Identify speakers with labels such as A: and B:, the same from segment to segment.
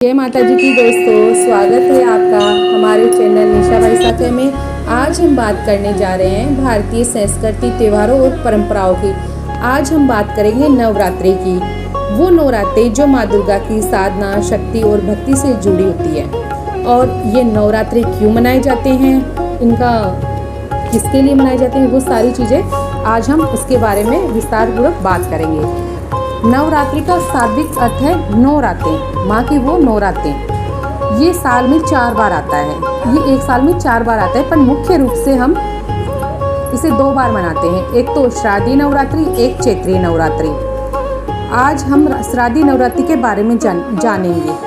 A: जय माता जी की दोस्तों, स्वागत है आपका हमारे चैनल निशा भाई साथे में। आज हम बात करने जा रहे हैं भारतीय संस्कृति, त्योहारों और परंपराओं की। आज हम बात करेंगे नवरात्रि की, वो नवरात्रि जो माँ दुर्गा की साधना, शक्ति और भक्ति से जुड़ी होती है। और ये नवरात्रि क्यों मनाए जाते हैं, इनका किसके लिए मनाए जाते हैं, वो सारी चीज़ें आज हम उसके बारे में विस्तार पूर्वक बात करेंगे। नवरात्रि का शाब्दिक अर्थ है नौ रातें, माँ की वो नौ रातें। ये साल में 4 बार आता है, ये एक साल में 4 बार आता है, पर मुख्य रूप से हम इसे 2 बार मनाते हैं। एक तो श्राद्धी नवरात्रि, एक चैत्रीय नवरात्रि। आज हम श्राद्धी नवरात्रि के बारे में जानेंगे।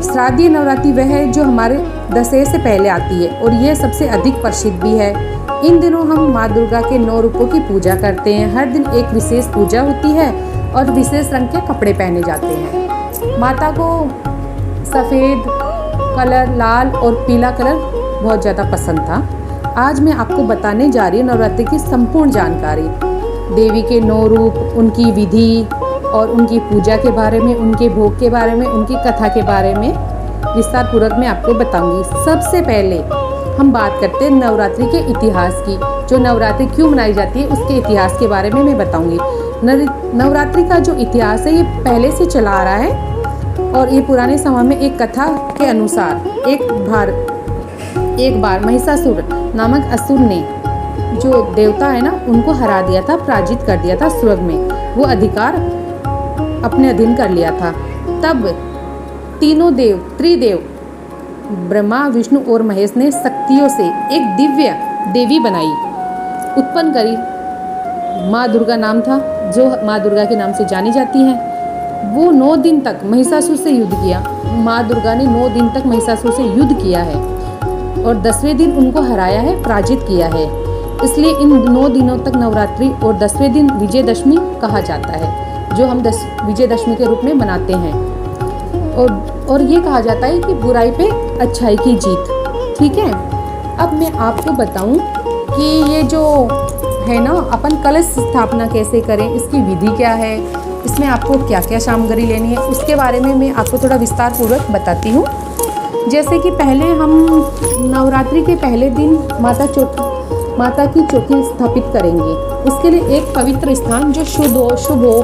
A: श्राद्धी नवरात्रि वह है जो हमारे दशहरे से पहले आती है और यह सबसे अधिक प्रसिद्ध भी है। इन दिनों हम माँ दुर्गा के 9 रूपों की पूजा करते हैं। हर दिन एक विशेष पूजा होती है और विशेष रंग के कपड़े पहने जाते हैं। माता को सफ़ेद कलर, लाल और पीला कलर बहुत ज़्यादा पसंद था। आज मैं आपको बताने जा रही हूँ नवरात्रि की संपूर्ण जानकारी। देवी के 9 रूप, उनकी विधि और उनकी पूजा के बारे में, उनके भोग के बारे में, उनकी कथा के बारे में विस्तार पूर्वक मैं आपको बताऊंगी। सबसे पहले हम बात करते हैं नवरात्रि के इतिहास की। जो नवरात्रि क्यों मनाई जाती है उसके इतिहास के बारे में मैं बताऊंगी। नवरात्रि का जो इतिहास है ये पहले से चला आ रहा है और ये पुराने समय में एक कथा के अनुसार एक बार महिषासुर नामक असुर ने, जो देवता है ना, उनको हरा दिया था, पराजित कर दिया था। स्वर्ग में वो अधिकार अपने अधीन कर लिया था। तब तीनों त्रिदेव ब्रह्मा, विष्णु और महेश ने शक्तियों से एक दिव्य देवी बनाई, उत्पन्न करी। माँ दुर्गा नाम था, जो माँ दुर्गा के नाम से जानी जाती हैं। वो 9 दिन तक महिषासुर से युद्ध किया। माँ दुर्गा ने 9 दिन तक महिषासुर से युद्ध किया है और 10वें दिन उनको हराया है, पराजित किया है। इसलिए इन 9 दिनों तक नवरात्रि और 10वें दिन विजयदशमी कहा जाता है, जो हम विजयदशमी के रूप में मनाते हैं। और ये कहा जाता है कि बुराई पे अच्छाई की जीत। ठीक है, अब मैं आपको बताऊं कि ये जो है ना, अपन कलश स्थापना कैसे करें, इसकी विधि क्या है, इसमें आपको क्या क्या सामग्री लेनी है, उसके बारे में मैं आपको थोड़ा विस्तार पूर्वक बताती हूँ। जैसे कि पहले हम नवरात्रि के पहले दिन माता की चौकी स्थापित करेंगे। उसके लिए एक पवित्र स्थान जो शुभ हो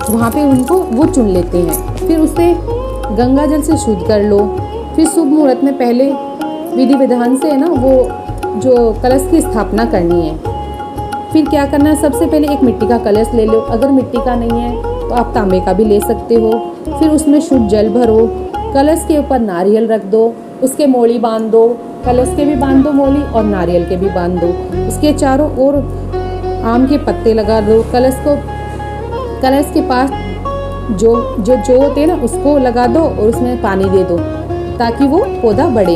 A: वहाँ पे उनको वो चुन लेते हैं। फिर उसे गंगा जल से शुद्ध कर लो। फिर शुभ मुहूर्त में पहले विधि विधान से है ना, वो जो कलश की स्थापना करनी है। फिर क्या करना है, सबसे पहले एक मिट्टी का कलश ले लो। अगर मिट्टी का नहीं है तो आप तांबे का भी ले सकते हो। फिर उसमें शुद्ध जल भरो, कलश के ऊपर नारियल रख दो, उसके मोली बांध दो, कलश के भी बांध दो मोली और नारियल के भी बांध दो। उसके चारों ओर आम के पत्ते लगा दो। कलश के पास जो होते हैं ना, उसको लगा दो और उसमें पानी दे दो ताकि वो पौधा बढ़े।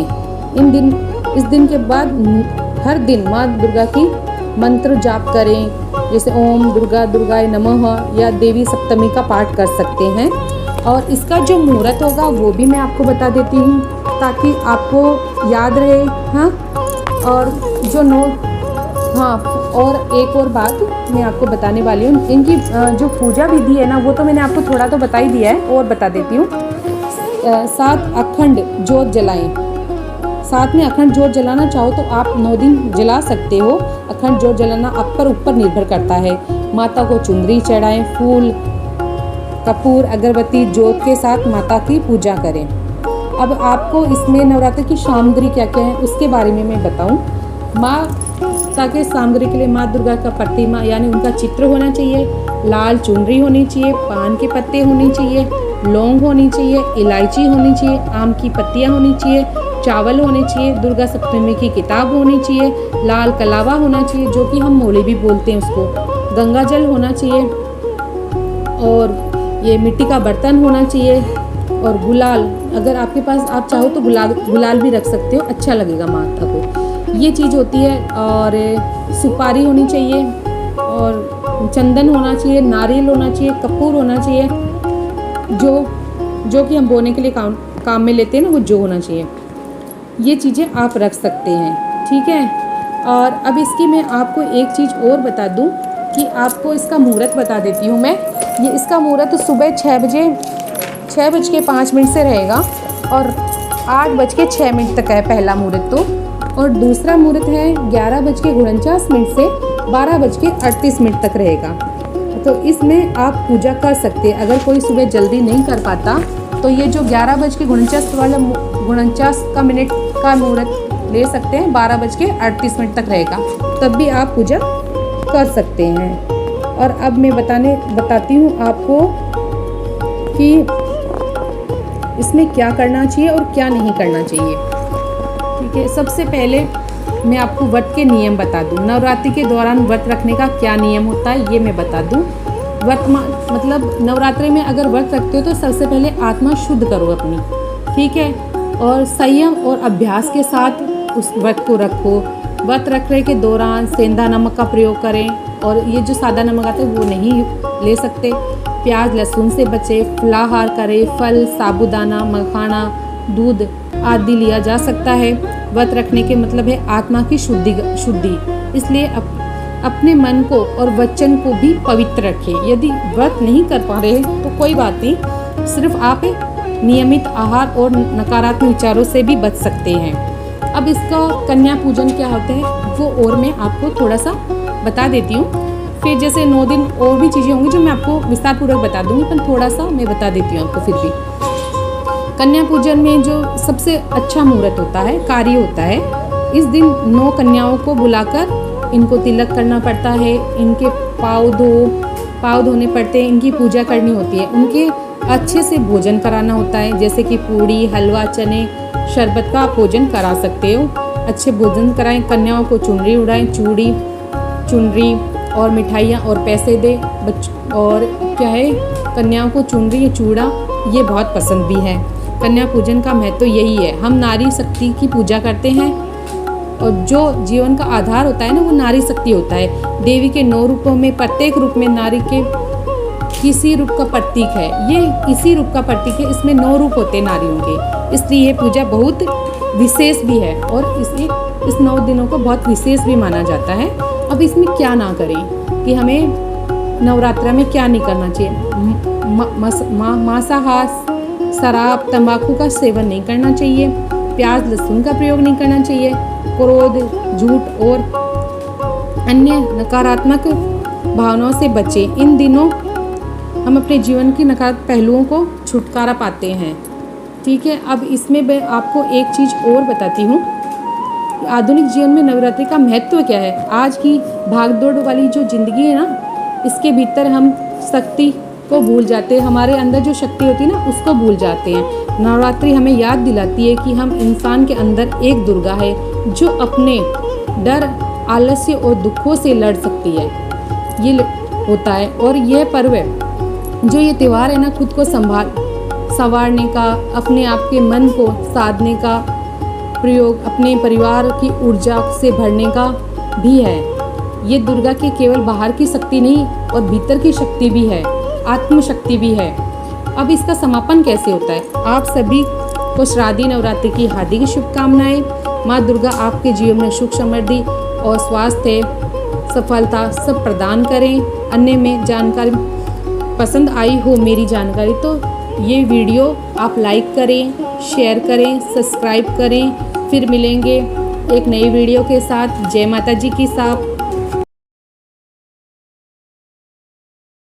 A: इस दिन के बाद हर दिन माँ दुर्गा की मंत्र जाप करें, जैसे ओम दुर्गा दुर्गाय नमः या देवी सप्तमी का पाठ कर सकते हैं। और इसका जो मुहूर्त होगा वो भी मैं आपको बता देती हूँ ताकि आपको याद रहे। हाँ, और एक और बात मैं आपको बताने वाली हूँ। इनकी जो पूजा विधि है ना, वो तो मैंने आपको थोड़ा तो बता ही दिया है, और बता देती हूँ। 7 अखंड ज्योत जलाएं। साथ में अखंड ज्योत जलाना चाहो तो आप 9 दिन जला सकते हो। अखंड ज्योत जलाना आप पर ऊपर निर्भर करता है। माता को चुनरी चढ़ाएं, फूल, कपूर, अगरबत्ती, ज्योत के साथ माता की पूजा करें। अब आपको इसमें नवरात्रि की सामग्री क्या क्या है उसके बारे में मैं बताऊं। माता के सामग्री के लिए माँ दुर्गा का प्रतिमा यानी उनका चित्र होना चाहिए, लाल चुनरी होनी चाहिए, पान के पत्ते होने चाहिए, लौंग होनी चाहिए, इलायची होनी चाहिए, आम की पत्तियाँ होनी चाहिए, चावल होने चाहिए, दुर्गा सप्तमी की किताब होनी चाहिए, लाल कलावा होना चाहिए जो कि हम मोले भी बोलते हैं उसको, गंगा जल होना चाहिए, और ये मिट्टी का बर्तन होना चाहिए, और गुलाल, अगर आपके पास आप चाहो तो गुलाल भी रख सकते हो, अच्छा लगेगा माता को। ये चीज़ होती है। और सुपारी होनी चाहिए, और चंदन होना चाहिए, नारियल होना चाहिए, कपूर होना चाहिए, जो कि हम बोने के लिए काम में लेते हैं ना, वो जो होना चाहिए। ये चीज़ें आप रख सकते हैं। ठीक है, और अब इसकी मैं आपको एक चीज़ और बता दूं कि आपको इसका मुहूर्त बता देती हूँ मैं। ये इसका मुहूर्त सुबह 6 बजे 6:05 से रहेगा और 8:06 तक है पहला मुहूर्त तो। और दूसरा मुहूर्त है 11:49 से 12:38 तक रहेगा। तो इसमें आप पूजा कर सकते हैं। अगर कोई सुबह जल्दी नहीं कर पाता तो ये जो 11:49 वाला 49 का मिनट का मुहूर्त ले सकते हैं, 12:38 तक रहेगा, तब भी आप पूजा कर सकते हैं। और अब मैं बताती हूँ आपको कि इसमें क्या करना चाहिए और क्या नहीं करना चाहिए। ठीक है, सबसे पहले मैं आपको व्रत के नियम बता दूँ। नवरात्रि के दौरान व्रत रखने का क्या नियम होता है ये मैं बता दूँ। व्रत मतलब नवरात्रि में अगर व्रत रखते हो तो सबसे पहले आत्मा शुद्ध करो अपनी, ठीक है, और संयम और अभ्यास के साथ उस व्रत को रखो। व्रत रखने के दौरान सेंधा नमक का प्रयोग करें और ये जो सादा नमक आता है वो नहीं ले सकते। प्याज लहसुन से बचे, फलाहार करें, फल, साबूदाना, मखाना, दूध आदि लिया जा सकता है। व्रत रखने के मतलब है आत्मा की शुद्धि, इसलिए अपने मन को और वचन को भी पवित्र रखें। यदि व्रत नहीं कर पा रहे तो कोई बात नहीं, सिर्फ आप नियमित आहार और नकारात्मक विचारों से भी बच सकते हैं। अब इसका कन्या पूजन क्या होता है वो और मैं आपको थोड़ा सा बता देती हूँ। फिर जैसे 9 दिन और भी चीज़ें होंगी जो मैं आपको विस्तार पूर्वक बता दूँगी, पर थोड़ा सा मैं बता देती हूँ आपको। फिर भी कन्या पूजन में जो सबसे अच्छा मुहूर्त होता है, कार्य होता है, इस दिन 9 कन्याओं को बुलाकर इनको तिलक करना पड़ता है, इनके पाँव धोने पड़ते हैं, इनकी पूजा करनी होती है, उनके अच्छे से भोजन कराना होता है, जैसे कि पूड़ी, हलवा, चने, शरबत का आप भोजन करा सकते हो। अच्छे भोजन कराएं, कन्याओं को चुनरी उड़ाएं, चुनरी और मिठाइयाँ और पैसे दे। और क्या है, कन्याओं को चुनरी या चूड़ा ये बहुत पसंद भी है। कन्या पूजन का महत्व तो यही है, हम नारी शक्ति की पूजा करते हैं और जो जीवन का आधार होता है ना वो नारी शक्ति होता है। देवी के 9 रूपों में प्रत्येक रूप में नारी के किसी रूप का प्रतीक है, ये इसी रूप का प्रतीक है। इसमें 9 रूप होते हैं नारियों के, इसलिए ये पूजा बहुत विशेष भी है और इस 9 दिनों को बहुत विशेष भी माना जाता है। अब इसमें क्या ना करें कि हमें नवरात्रि में क्या नहीं करना चाहिए। मांसाहार, शराब, तंबाकू का सेवन नहीं करना चाहिए, प्याज लहसुन का प्रयोग नहीं करना चाहिए, क्रोध, झूठ और अन्य नकारात्मक भावनाओं से बचें। इन दिनों हम अपने जीवन की नकारात्मक पहलुओं को छुटकारा पाते हैं। ठीक है, अब इसमें मैं आपको एक चीज़ और बताती हूँ। आधुनिक जीवन में नवरात्रि का महत्व क्या है। आज की भागदौड़ वाली जो ज़िंदगी है ना, इसके भीतर हम शक्ति को भूल जाते हैं, हमारे अंदर जो शक्ति होती है ना उसको भूल जाते हैं। नवरात्रि हमें याद दिलाती है कि हम इंसान के अंदर एक दुर्गा है जो अपने डर, आलस्य और दुखों से लड़ सकती है, ये होता है। और यह पर्व जो ये त्यौहार है ना, खुद को संवारने का, अपने आप के मन को साधने का प्रयोग, अपने परिवार की ऊर्जा से भरने का भी है। ये दुर्गा की केवल बाहर की शक्ति नहीं और भीतर की शक्ति भी है, आत्मशक्ति भी है। अब इसका समापन कैसे होता है। आप सभी को शारदीय नवरात्रि की हार्दिक शुभकामनाएं। माँ दुर्गा आपके जीवन में सुख, समृद्धि और स्वास्थ्य, सफलता सब प्रदान करें। अन्य में जानकारी पसंद आई हो मेरी जानकारी तो ये वीडियो आप लाइक करें, शेयर करें, सब्सक्राइब करें। फिर मिलेंगे एक नई वीडियो के साथ। जय माता जी की साथ।